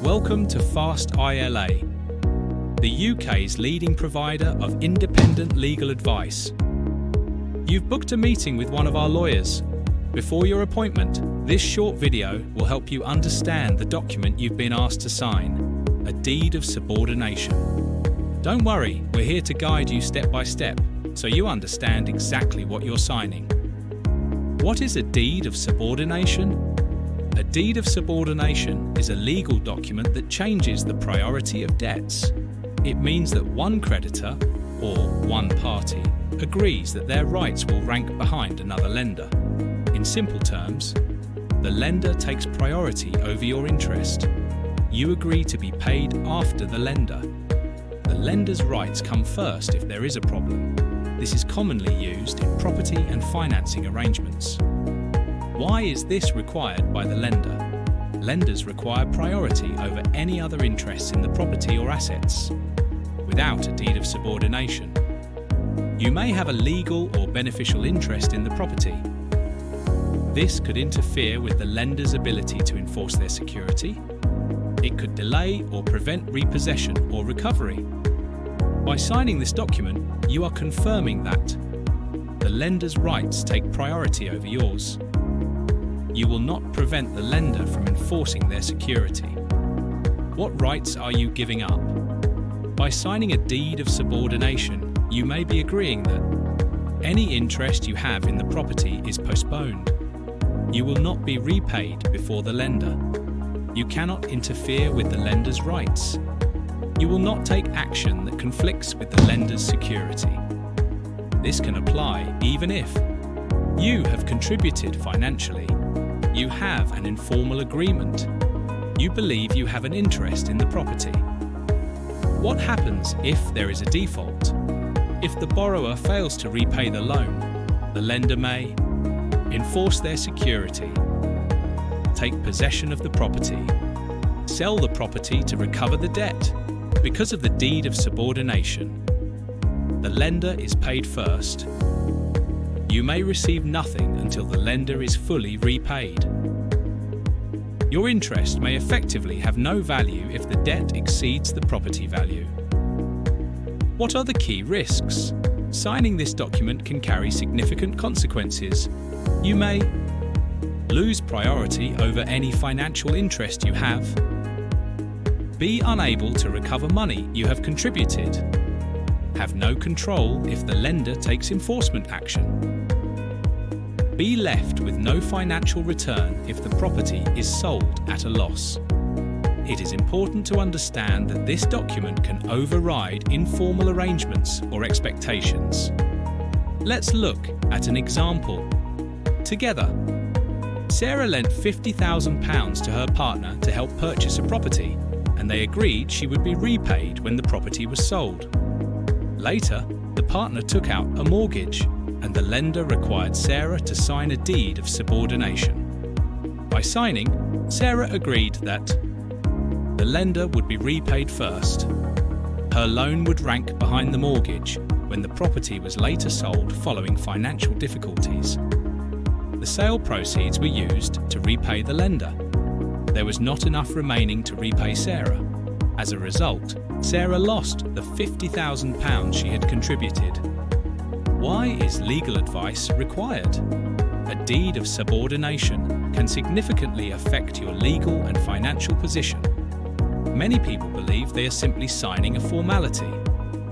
Welcome to Fast ILA, the UK's leading provider of independent legal advice. You've booked a meeting with one of our lawyers. Before your appointment, this short video will help you understand the document you've been asked to sign, a Deed of Subordination. Don't worry, we're here to guide you step by step, so you understand exactly what you're signing. What is a Deed of Subordination? A Deed of Subordination is a legal document that changes the priority of debts. It means that one creditor, or one party, agrees that their rights will rank behind another lender. In simple terms, the lender takes priority over your interest. You agree to be paid after the lender. The lender's rights come first if there is a problem. This is commonly used in property and financing arrangements. Why is this required by the lender? Lenders require priority over any other interests in the property or assets. Without a Deed of Subordination, you may have a legal or beneficial interest in the property. This could interfere with the lender's ability to enforce their security. It could delay or prevent repossession or recovery. By signing this document, you are confirming that the lender's rights take priority over yours. You will not prevent the lender from enforcing their security. What rights are you giving up? By signing a Deed of Subordination, you may be agreeing that any interest you have in the property is postponed. You will not be repaid before the lender. You cannot interfere with the lender's rights. You will not take action that conflicts with the lender's security. This can apply even if you have contributed financially. You have an informal agreement. You believe you have an interest in the property. What happens if there is a default? If the borrower fails to repay the loan, the lender may enforce their security, take possession of the property, sell the property to recover the debt. Because of the Deed of Subordination, the lender is paid first. You may receive nothing until the lender is fully repaid. Your interest may effectively have no value if the debt exceeds the property value. What are the key risks? Signing this document can carry significant consequences. You may lose priority over any financial interest you have, be unable to recover money you have contributed, have no control if the lender takes enforcement action, be left with no financial return if the property is sold at a loss. It is important to understand that this document can override informal arrangements or expectations. Let's look at an example. Together, Sarah lent £50,000 to her partner to help purchase a property, and they agreed she would be repaid when the property was sold. Later, the partner took out a mortgage, and the lender required Sarah to sign a Deed of Subordination. By signing, Sarah agreed that the lender would be repaid first. Her loan would rank behind the mortgage when the property was later sold following financial difficulties. The sale proceeds were used to repay the lender. There was not enough remaining to repay Sarah. As a result, Sarah lost the £50,000 she had contributed. Why is legal advice required? A Deed of Subordination can significantly affect your legal and financial position. Many people believe they are simply signing a formality,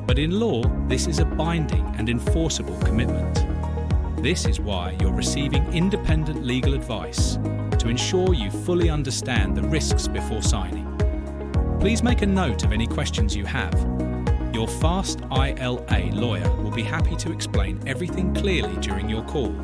but in law, this is a binding and enforceable commitment. This is why you're receiving independent legal advice, to ensure you fully understand the risks before signing. Please make a note of any questions you have. Your Fast ILA lawyer will be happy to explain everything clearly during your call.